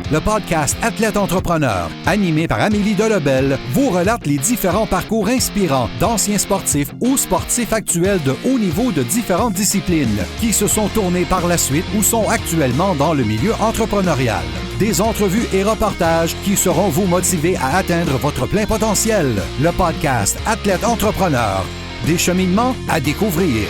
Le podcast Athlète Entrepreneur, animé par Amélie Delebel, vous relate les différents parcours inspirants d'anciens sportifs ou sportifs actuels de haut niveau de différentes disciplines qui se sont tournés par la suite ou sont actuellement dans le milieu entrepreneurial. Des entrevues et reportages qui sauront vous motiver à atteindre votre plein potentiel. Le podcast Athlète Entrepreneur, des cheminements à découvrir.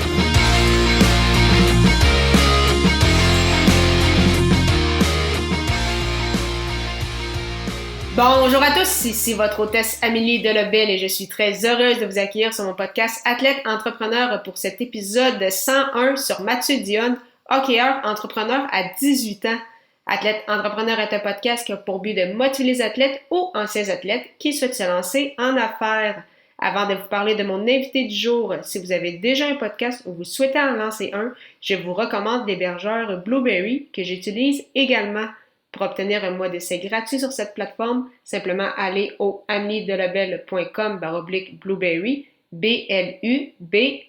Bonjour à tous, ici votre hôtesse Amélie Delebel et je suis très heureuse de vous accueillir sur mon podcast Athlète Entrepreneur pour cet épisode 101 sur Mathieu Dionne, hockeyeur entrepreneur à 18 ans. Athlète Entrepreneur est un podcast qui a pour but de motiver les athlètes ou anciens athlètes qui souhaitent se lancer en affaires. Avant de vous parler de mon invité du jour, si vous avez déjà un podcast ou vous souhaitez en lancer un, je vous recommande l'hébergeur Blubrry que j'utilise également. Pour obtenir un mois d'essai gratuit sur cette plateforme, simplement allez au amiedelebel.com/Blubrry, BLUBRRY.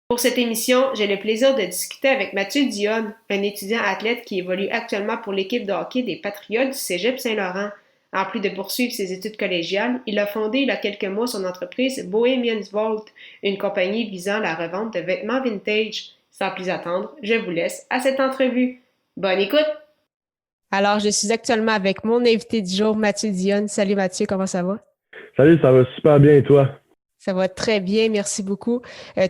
Pour cette émission, j'ai le plaisir de discuter avec Mathieu Dionne, un étudiant athlète qui évolue actuellement pour l'équipe de hockey des Patriotes du Cégep Saint-Laurent. En plus de poursuivre ses études collégiales, il a fondé il y a quelques mois son entreprise Bohemians Vault, une compagnie visant la revente de vêtements vintage. Sans plus attendre, je vous laisse à cette entrevue. Bonne écoute! Alors, je suis actuellement avec mon invité du jour, Mathieu Dionne. Salut Mathieu, comment ça va? Salut, ça va super bien et toi? Ça va très bien, merci beaucoup.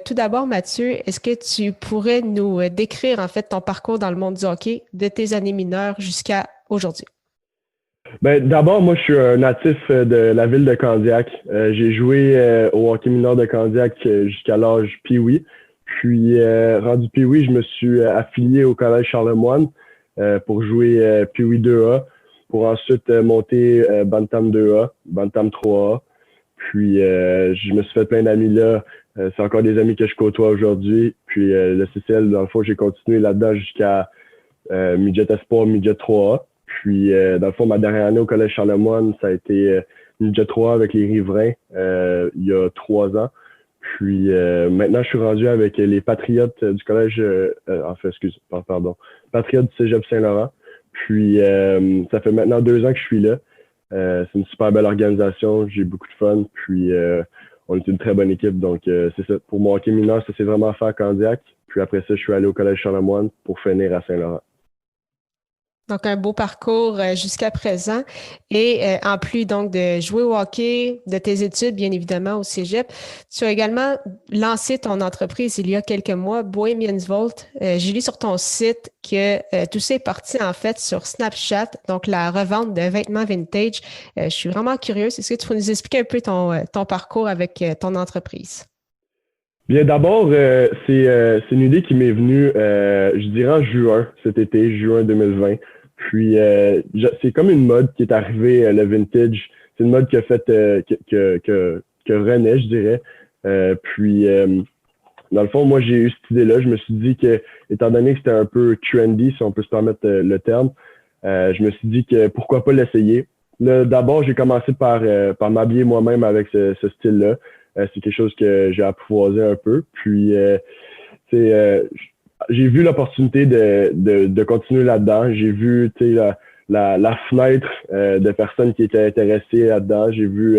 Tout d'abord, Mathieu, est-ce que tu pourrais nous décrire en fait ton parcours dans le monde du hockey de tes années mineures jusqu'à aujourd'hui? D'abord, moi, je suis un natif de la ville de Candiac. J'ai joué au hockey mineur de Candiac jusqu'à l'âge Pee-Wee. Puis, rendu Pee-Wee, je me suis affilié au Collège Charlemagne pour jouer Pee-Wee 2A, pour ensuite monter Bantam 2A, Bantam 3A. Puis, je me suis fait plein d'amis là. C'est encore des amis que je côtoie aujourd'hui. Puis, le CCL, dans le fond, j'ai continué là-dedans jusqu'à Midget Espoir, Midget 3A. Puis, dans le fond, ma dernière année au Collège Charlemagne, ça a été Midget 3A avec les Riverains il y a 3 ans. Puis, maintenant, je suis rendu avec les Patriotes du Collège... Patriotes du Cégep Saint-Laurent. Puis, ça fait maintenant 2 ans que je suis là. C'est une super belle organisation. J'ai beaucoup de fun. Puis, on est une très bonne équipe. Donc, c'est ça. Pour mon hockey mineur, ça s'est vraiment fait à Candiac. Puis après ça, je suis allé au Collège Charlemagne pour finir à Saint-Laurent. Donc, un beau parcours jusqu'à présent. Et en plus donc de jouer au hockey, de tes études, bien évidemment, au Cégep, tu as également lancé ton entreprise il y a quelques mois, Bohemians Vault. J'ai lu sur ton site que tout ça est parti en fait sur Snapchat, donc la revente de vêtements vintage. Je suis vraiment curieuse. Est-ce que tu peux nous expliquer un peu ton parcours avec ton entreprise? Bien, d'abord, c'est une idée qui m'est venue, je dirais en juin, cet été, juin 2020. Puis, c'est comme une mode qui est arrivée, le vintage. C'est une mode qui a fait, que renaît, je dirais. Puis, dans le fond, moi, j'ai eu cette idée-là. Je me suis dit que, étant donné que c'était un peu trendy, si on peut se permettre le terme, je me suis dit que pourquoi pas l'essayer. Là, d'abord, j'ai commencé par m'habiller moi-même avec ce style-là. C'est quelque chose que j'ai apprivoisé un peu. Puis, j'ai vu l'opportunité de continuer là-dedans. J'ai vu la fenêtre de personnes qui étaient intéressées là-dedans. J'ai vu,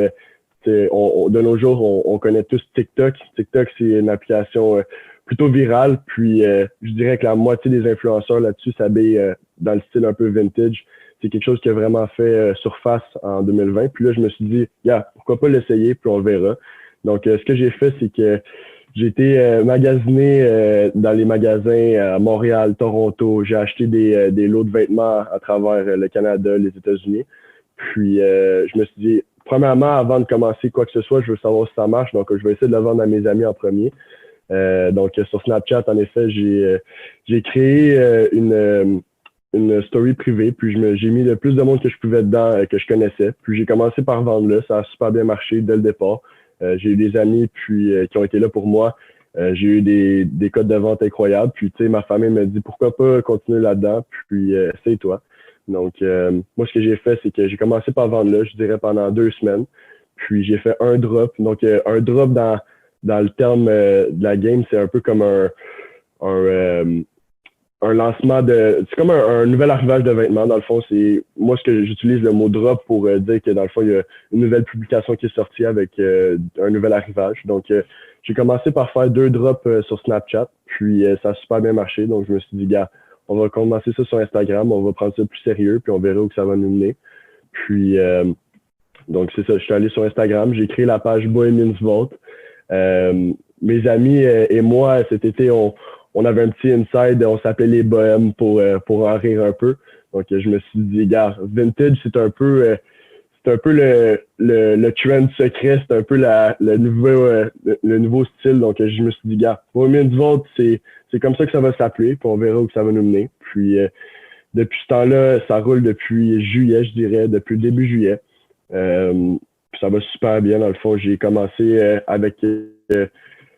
de nos jours, on connaît tous TikTok. TikTok, c'est une application plutôt virale. Puis, je dirais que la moitié des influenceurs là-dessus s'habillent dans le style un peu vintage. C'est quelque chose qui a vraiment fait surface en 2020. Puis là, je me suis dit, pourquoi pas l'essayer, puis on le verra. Donc, ce que j'ai fait, c'est que j'ai été magasiné dans les magasins à Montréal, Toronto. J'ai acheté des lots de vêtements à travers le Canada, les États-Unis. Puis, je me suis dit, premièrement, avant de commencer quoi que ce soit, je veux savoir si ça marche. Donc, je vais essayer de le vendre à mes amis en premier. Donc, sur Snapchat, en effet, j'ai créé une story privée. Puis, j'ai mis le plus de monde que je pouvais dedans, que je connaissais. Puis, j'ai commencé par vendre là. Ça a super bien marché dès le départ. J'ai eu des amis qui ont été là pour moi. J'ai eu des codes de vente incroyables. Puis, tu sais, ma famille me dit pourquoi pas continuer là-dedans. Puis, essaye-toi. Donc, moi, ce que j'ai fait, c'est que j'ai commencé par vendre là, je dirais, pendant 2 semaines. Puis, j'ai fait un drop. Donc, un drop dans le terme de la game, c'est un peu comme un lancement c'est comme un nouvel arrivage de vêtements. Dans le fond, c'est moi ce que j'utilise le mot drop pour dire que dans le fond, il y a une nouvelle publication qui est sortie avec un nouvel arrivage. Donc, j'ai commencé par faire 2 drops sur Snapchat, puis ça a super bien marché. Donc, je me suis dit, gars, on va commencer ça sur Instagram, on va prendre ça plus sérieux, puis on verra où que ça va nous mener. Puis, donc, c'est ça, je suis allé sur Instagram, j'ai créé la page Bohemians Vault. Mes amis et moi, cet été, on avait un petit inside, on s'appelait les Bohèmes pour en rire un peu. Donc, je me suis dit, gars, vintage, c'est un peu le trend secret, c'est un peu le nouveau style. Donc, je me suis dit, gars, Bohemians Vault, c'est comme ça que ça va s'appeler, puis on verra où que ça va nous mener. Puis, depuis ce temps-là, ça roule depuis juillet, je dirais, depuis le début juillet. Puis ça va super bien. Dans le fond, j'ai commencé avec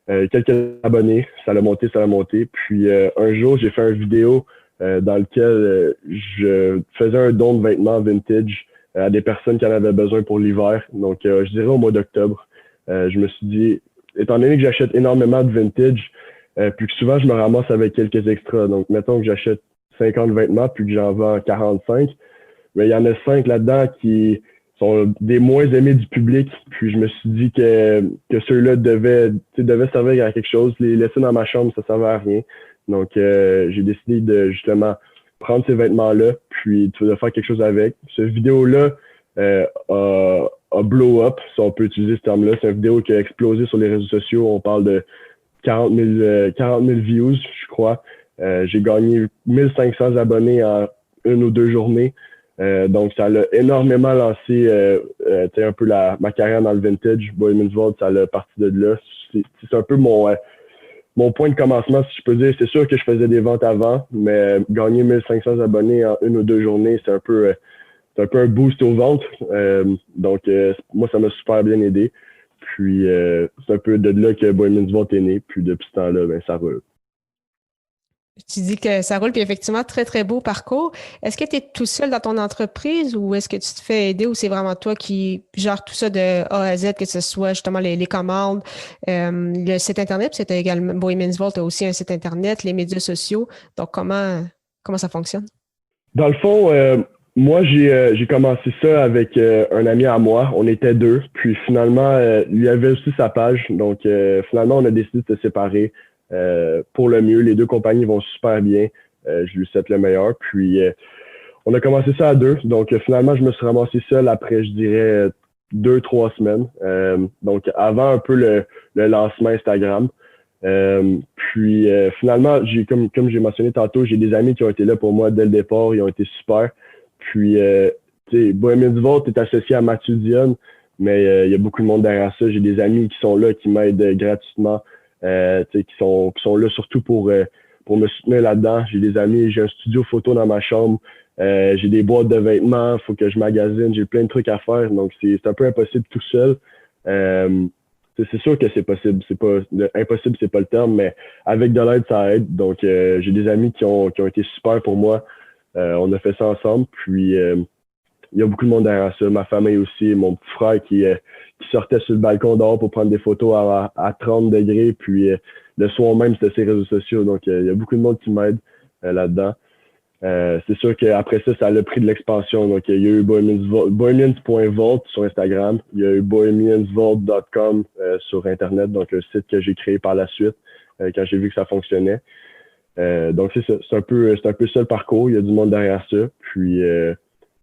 quelques abonnés. Ça a monté. Puis un jour, j'ai fait une vidéo dans lequel je faisais un don de vêtements vintage à des personnes qui en avaient besoin pour l'hiver. Donc, je dirais au mois d'octobre. Je me suis dit, étant donné que j'achète énormément de vintage, puis que souvent je me ramasse avec quelques extras. Donc, mettons que j'achète 50 vêtements puis que j'en vends 45, mais il y en a 5 là-dedans qui sont des moins aimés du public. Puis je me suis dit que ceux-là devaient servir à quelque chose. Les laisser dans ma chambre, ça servait à rien. Donc, j'ai décidé de justement prendre ces vêtements-là, puis de faire quelque chose avec. Cette vidéo-là a blow up, si on peut utiliser ce terme-là. C'est une vidéo qui a explosé sur les réseaux sociaux. On parle de 40 000 views, je crois. J'ai gagné 1500 abonnés en 1 ou 2 journées. Donc, ça l'a énormément lancé un peu ma carrière dans le vintage. Bohemians Vault, ça l'a parti de là. C'est un peu mon point de commencement, si je peux dire. C'est sûr que je faisais des ventes avant, mais gagner 1500 abonnés en 1 ou 2 journées, c'est un peu un boost aux ventes. Donc, moi, ça m'a super bien aidé. Puis, c'est un peu de là que Bohemians Vault est né. Puis, depuis ce temps-là, ben, ça roule. Tu dis que ça roule, puis effectivement, très, très beau parcours. Est-ce que tu es tout seul dans ton entreprise ou est-ce que tu te fais aider ou c'est vraiment toi qui gère tout ça de A à Z, que ce soit justement les commandes, le site Internet, parce que tu as également, Bohemians Vault a aussi un site Internet, les médias sociaux. Donc, comment ça fonctionne? Dans le fond, moi, j'ai commencé ça avec un ami à moi. On était 2. Puis finalement, lui avait aussi sa page. Donc, finalement, on a décidé de se séparer. Pour le mieux, les 2 compagnies vont super bien. Je lui souhaite le meilleur. Puis, on a commencé ça à 2. Donc, finalement, je me suis ramassé seul après, je dirais, 2-3 semaines. Donc, avant un peu le lancement Instagram. Puis, finalement, comme j'ai mentionné tantôt, j'ai des amis qui ont été là pour moi dès le départ. Ils ont été super. Puis, Bohemians Vault est associé à Mathieu Dionne, mais il y a beaucoup de monde derrière ça. J'ai des amis qui sont là, qui m'aident gratuitement. Qui sont là surtout pour me soutenir là-dedans. J'ai des amis, j'ai un studio photo dans ma chambre, j'ai des boîtes de vêtements, faut que je magasine, j'ai plein de trucs à faire, donc c'est un peu impossible tout seul. C'est sûr que c'est possible, impossible, c'est pas le terme, mais avec de l'aide, ça aide. Donc j'ai des amis qui ont été super pour moi. On a fait ça ensemble, puis il y a beaucoup de monde derrière ça. Ma famille aussi, mon petit frère qui sortait sur le balcon dehors pour prendre des photos à 30 degrés. Puis le soir même, c'était ses réseaux sociaux. Donc, il y a beaucoup de monde qui m'aide là-dedans. C'est sûr qu'après ça a pris de l'expansion. Donc, il y a eu bohemians.vault sur Instagram. Il y a eu bohemiansvault.com sur Internet, donc un site que j'ai créé par la suite quand j'ai vu que ça fonctionnait. Donc, c'est ça. C'est un peu ça le parcours. Il y a du monde derrière ça. Puis,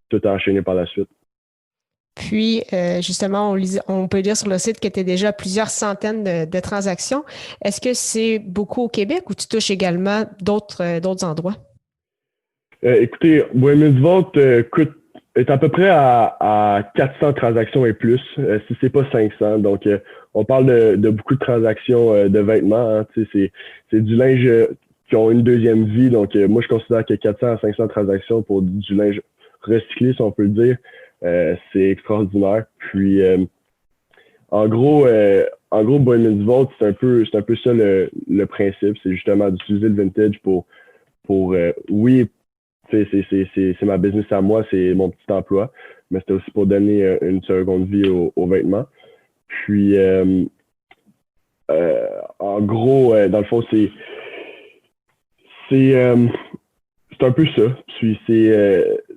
tout a enchaîné par la suite. Puis, justement, on peut lire sur le site que tu as déjà plusieurs centaines de transactions. Est-ce que c'est beaucoup au Québec ou tu touches également d'autres endroits? Écoutez, Bohemians Vault est à peu près à 400 transactions et plus, si c'est pas 500. Donc, on parle de beaucoup de transactions de vêtements. Hein. C'est du linge qui ont une deuxième vie. Donc, moi, je considère que 400 à 500 transactions pour du linge recyclé, si on peut le dire, c'est extraordinaire. Puis, en gros, Bohemians Vault, c'est un peu ça le principe. C'est justement d'utiliser le vintage pour oui, c'est ma business à moi, c'est mon petit emploi, mais c'est aussi pour donner une seconde vie aux vêtements. Puis, en gros, dans le fond, c'est un peu ça. Puis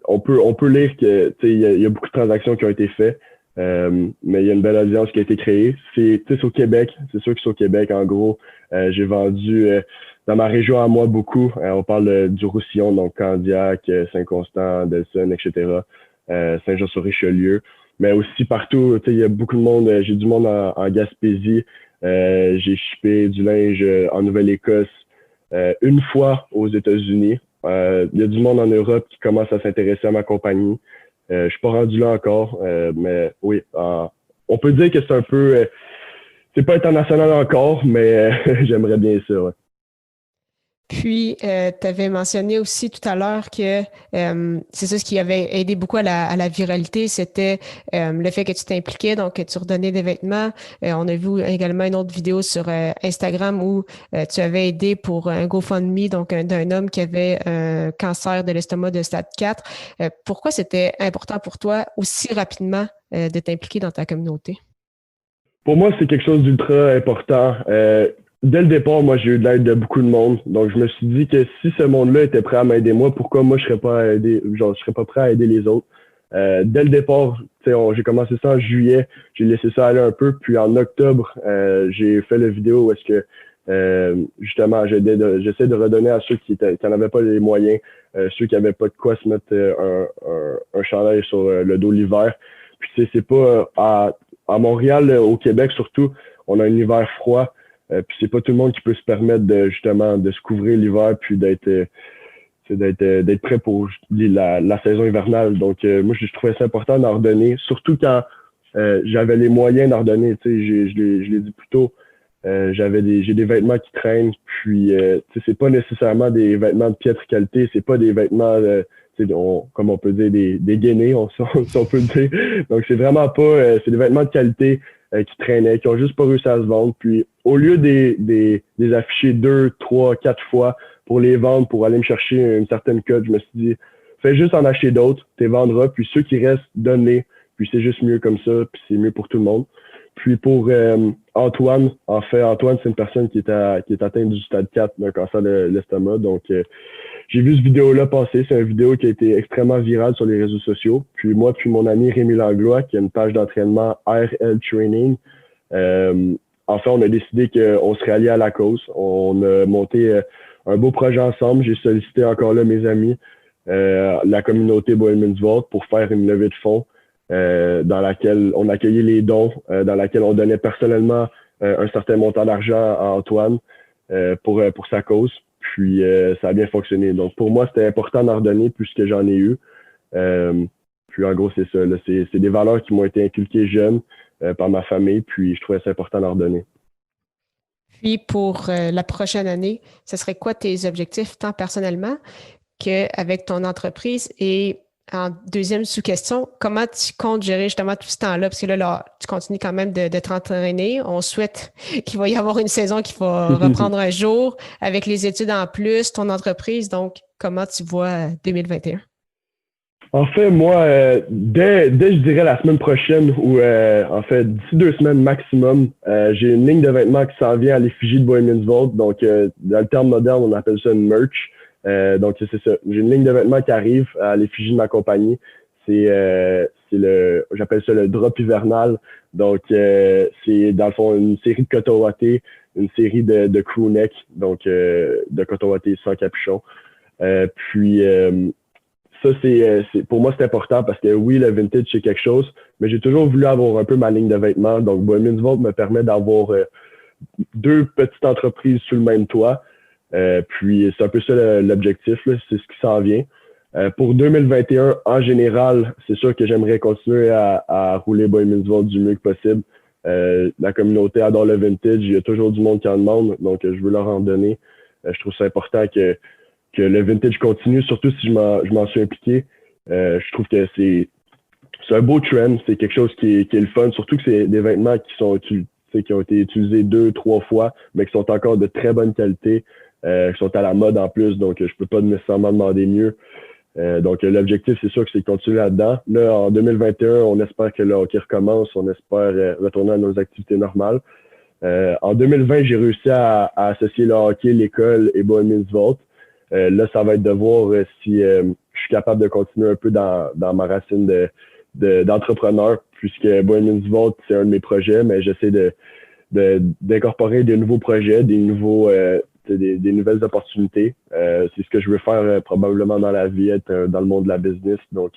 on peut lire que il y a beaucoup de transactions qui ont été faites, mais il y a une belle audience qui a été créée. C'est au Québec, c'est sûr que c'est au Québec. En gros, j'ai vendu dans ma région à moi beaucoup. On parle du Roussillon, donc Candiac, Saint-Constant, Delson, etc. Saint-Jean-sur-Richelieu. Mais aussi partout, il y a beaucoup de monde. J'ai du monde en Gaspésie. J'ai shippé du linge en Nouvelle-Écosse une fois aux États-Unis. Il y a du monde en Europe qui commence à s'intéresser à ma compagnie. Je suis pas rendu là encore, mais oui, on peut dire que c'est un peu... c'est pas international encore, mais j'aimerais bien ça, ouais. Puis, tu avais mentionné aussi tout à l'heure que c'est ça ce qui avait aidé beaucoup à la viralité, c'était le fait que tu t'impliquais, donc que tu redonnais des vêtements. On a vu également une autre vidéo sur Instagram où tu avais aidé pour un GoFundMe, donc d'un homme qui avait un cancer de l'estomac de stade 4. Pourquoi c'était important pour toi aussi rapidement de t'impliquer dans ta communauté? Pour moi, c'est quelque chose d'ultra important. Dès le départ, moi, j'ai eu de l'aide de beaucoup de monde. Donc, je me suis dit que si ce monde-là était prêt à m'aider moi, pourquoi moi, je serais pas prêt à aider les autres. Dès le départ, j'ai commencé ça en juillet. J'ai laissé ça aller un peu. Puis en octobre, j'ai fait la vidéo où est-ce que, justement, j'essaie de redonner à ceux qui n'en avaient pas les moyens, ceux qui n'avaient pas de quoi se mettre un chandail sur le dos l'hiver. Puis, c'est pas à Montréal, au Québec surtout, on a un hiver froid. Puis c'est pas tout le monde qui peut se permettre de justement de se couvrir l'hiver puis d'être prêt pour la saison hivernale. Donc moi je trouvais ça important d'en redonner, surtout quand j'avais les moyens d'en redonner. Tu sais, je l'ai dit plus tôt, j'ai des vêtements qui traînent, puis tu sais, c'est pas nécessairement des vêtements de piètre qualité, c'est pas des vêtements comme on peut dire des gainés, si on peut le dire. Donc c'est vraiment pas c'est des vêtements de qualité qui traînaient, qui ont juste pas réussi à se vendre. Puis au lieu des afficher 2, 3, 4 fois pour les vendre, pour aller me chercher une certaine cote, je me suis dit, fais juste en acheter d'autres, tu les vendras, puis ceux qui restent, donne-les. Puis c'est juste mieux comme ça, puis c'est mieux pour tout le monde. Puis pour Antoine, en fait, Antoine, c'est une personne qui est atteinte du stade 4 d'un cancer de l'estomac. Donc j'ai vu cette vidéo-là passer. C'est une vidéo qui a été extrêmement virale sur les réseaux sociaux. Puis moi, puis mon ami Rémi Langlois, qui a une page d'entraînement RL Training, en fait, on a décidé qu'on serait alliés à la cause. On a monté un beau projet ensemble. J'ai sollicité encore là mes amis, la communauté Bohemians Vault, pour faire une levée de fonds dans laquelle on accueillait les dons, dans laquelle on donnait personnellement un certain montant d'argent à Antoine pour sa cause. Puis ça a bien fonctionné. Donc pour moi, c'était important d'en redonner puisque j'en ai eu. Puis en gros, c'est ça. Là, c'est des valeurs qui m'ont été inculquées jeune par ma famille. Puis je trouvais ça important d'en redonner. Puis pour la prochaine année, ce serait quoi tes objectifs tant personnellement qu'avec ton entreprise? Et en deuxième sous-question, comment tu comptes gérer justement tout ce temps-là? Parce que là, tu continues quand même de t'entraîner. On souhaite qu'il va y avoir une saison qui va reprendre un jour avec les études en plus, ton entreprise. Donc, comment tu vois 2021? En fait, moi, dès je dirais la semaine prochaine ou en fait d'ici 2 semaines maximum, j'ai une ligne de vêtements qui s'en vient à l'effigie de Bohemians Vault. Donc, dans le terme moderne, on appelle ça une merch. Donc, c'est ça. J'ai une ligne de vêtements qui arrive à l'effigie de ma compagnie. J'appelle ça le drop hivernal. Donc, c'est dans le fond une série de coton watté, une série de crew neck, donc de coton watté sans capuchon. Puis, ça, pour moi, c'est important parce que oui, le vintage, c'est quelque chose, mais j'ai toujours voulu avoir un peu ma ligne de vêtements. Donc, Bohemians Vault me permet d'avoir 2 petites entreprises sous le même toit. Puis c'est un peu ça l'objectif, là, c'est ce qui s'en vient. Pour 2021, en général, c'est sûr que j'aimerais continuer à rouler Bohemians Vault du mieux que possible. La communauté adore le vintage, il y a toujours du monde qui en demande, donc je veux leur en donner. Je trouve ça important que le vintage continue, surtout si je m'en suis impliqué. Je trouve que c'est un beau trend, c'est quelque chose qui est le fun, surtout que c'est des vêtements qui ont été utilisés 2, 3 fois, mais qui sont encore de très bonne qualité. Qui sont à la mode en plus, donc je peux pas nécessairement demander mieux. Donc l'objectif, c'est sûr que c'est de continuer là-dedans. Là, en 2021, on espère que le hockey recommence, on espère retourner à nos activités normales. En 2020, j'ai réussi à associer le hockey, l'école et Bohemians Vault. Là, ça va être de voir si je suis capable de continuer un peu dans ma racine d'entrepreneur, puisque Bohemians Vault, c'est un de mes projets, mais j'essaie d'incorporer de nouveaux projets, des nouvelles opportunités. C'est ce que je veux faire probablement dans la vie, être dans le monde de la business. Donc,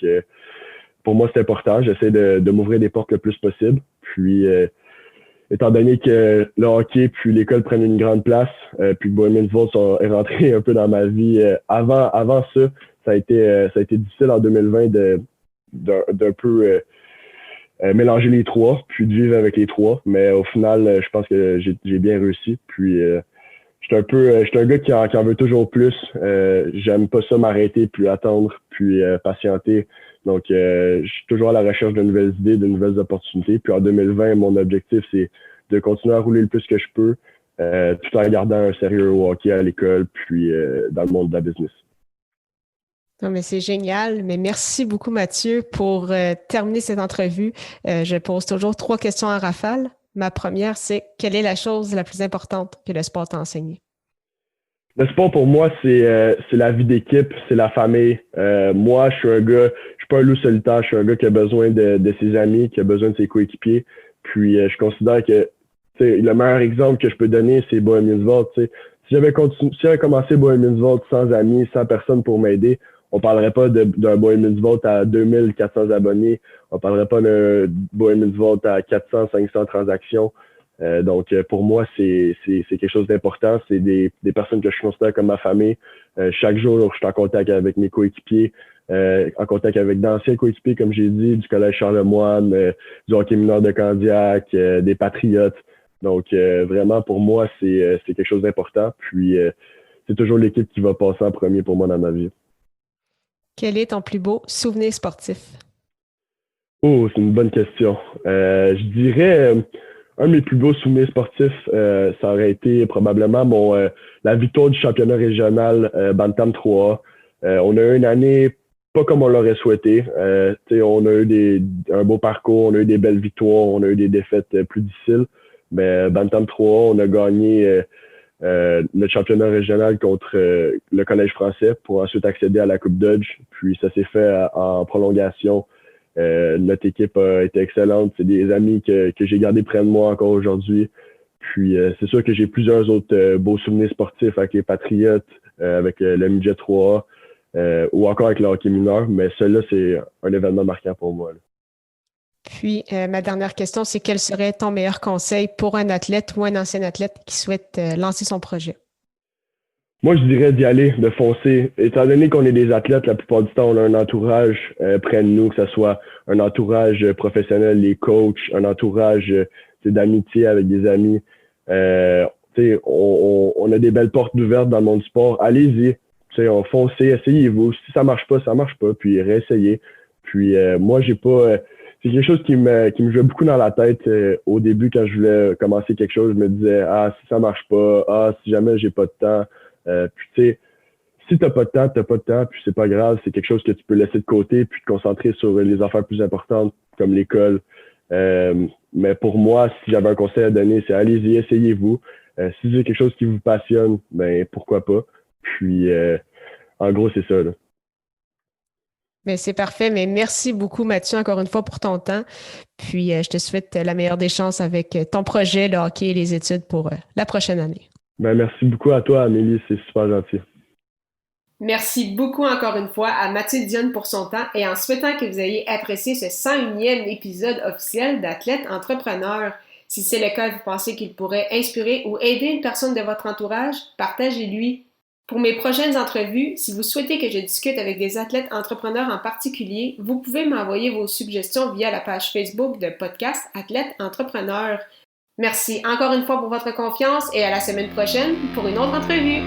pour moi, c'est important. J'essaie de m'ouvrir des portes le plus possible. Puis, étant donné que le hockey puis l'école prennent une grande place, puis que Bohemians Vault est rentré un peu dans ma vie avant ça a été difficile en 2020 d'un peu mélanger les trois, puis de vivre avec les trois. Mais au final, je pense que j'ai bien réussi. Puis j'étais un gars qui en veut toujours plus. J'aime pas ça m'arrêter, puis attendre, puis patienter. Donc, je suis toujours à la recherche de nouvelles idées, de nouvelles opportunités. Puis en 2020, mon objectif, c'est de continuer à rouler le plus que je peux, tout en gardant un sérieux au hockey à l'école, puis dans le monde de la business. Non, mais c'est génial. Mais merci beaucoup, Mathieu. Pour terminer cette entrevue, je pose toujours 3 questions en rafale. Ma première, c'est quelle est la chose la plus importante que le sport t'a enseigné? Le sport, pour moi, c'est la vie d'équipe, c'est la famille. Moi, je suis un gars, je suis pas un loup solitaire, je suis un gars qui a besoin de ses amis, qui a besoin de ses coéquipiers. Puis, je considère que le meilleur exemple que je peux donner, c'est Bohemians Vault. Si j'avais commencé Bohemians Vault sans amis, sans personne pour m'aider, on parlerait pas d'un Bohemians Vault à 2400 abonnés. On parlerait pas d'un Bohemians Vault à 400, 500 transactions. Donc, pour moi, c'est quelque chose d'important. C'est des personnes que je considère comme ma famille. Chaque jour, je suis en contact avec mes coéquipiers, en contact avec d'anciens coéquipiers, comme j'ai dit, du Collège Charlemagne, du hockey mineur de Candiac, des Patriotes. Donc, vraiment, pour moi, c'est quelque chose d'important. Puis, c'est toujours l'équipe qui va passer en premier pour moi dans ma vie. Quel est ton plus beau souvenir sportif? Oh, c'est une bonne question. Je dirais... un de mes plus beaux souvenirs sportifs, ça aurait été probablement la victoire du championnat régional Bantam 3A. On a eu une année pas comme on l'aurait souhaité. On a eu un beau parcours, on a eu des belles victoires, on a eu des défaites plus difficiles. Mais Bantam 3A, on a gagné le championnat régional contre le Collège français pour ensuite accéder à la Coupe Dodge. Puis ça s'est fait en prolongation. Notre équipe a été excellente. C'est des amis que j'ai gardés près de moi encore aujourd'hui. Puis c'est sûr que j'ai plusieurs autres beaux souvenirs sportifs avec les Patriotes, avec le Midget 3A ou encore avec le hockey mineur. Mais celui-là, c'est un événement marquant pour moi. Là. Puis ma dernière question, c'est quel serait ton meilleur conseil pour un athlète ou un ancien athlète qui souhaite lancer son projet? Moi, je dirais d'y aller, de foncer. Étant donné qu'on est des athlètes, la plupart du temps, on a un entourage près de nous, que ce soit un entourage professionnel, les coachs, un entourage d'amitié avec des amis. On a des belles portes ouvertes dans le monde du sport. Allez-y, foncez, essayez-vous. Si ça marche pas, puis réessayez. Puis moi, j'ai pas... c'est quelque chose qui me jouait beaucoup dans la tête au début quand je voulais commencer quelque chose. Je me disais, si ça marche pas, si jamais j'ai pas de temps. Puis tu sais, si t'as pas de temps, puis c'est pas grave, c'est quelque chose que tu peux laisser de côté puis te concentrer sur les affaires plus importantes comme l'école. Mais pour moi, si j'avais un conseil à donner, c'est allez-y, essayez-vous. Si c'est quelque chose qui vous passionne, ben pourquoi pas. Puis en gros, c'est ça là. Mais c'est parfait, mais merci beaucoup Mathieu encore une fois pour ton temps. Puis je te souhaite la meilleure des chances avec ton projet, le hockey et les études pour la prochaine année. Ben, merci beaucoup à toi, Amélie, c'est super gentil. Merci beaucoup encore une fois à Mathieu Dionne pour son temps et en souhaitant que vous ayez apprécié ce 101e épisode officiel d'Athlète Entrepreneur. Si c'est le cas, vous pensez qu'il pourrait inspirer ou aider une personne de votre entourage, partagez-lui. Pour mes prochaines entrevues, si vous souhaitez que je discute avec des athlètes entrepreneurs en particulier, vous pouvez m'envoyer vos suggestions via la page Facebook de Podcast Athlète Entrepreneur. Merci encore une fois pour votre confiance et à la semaine prochaine pour une autre entrevue.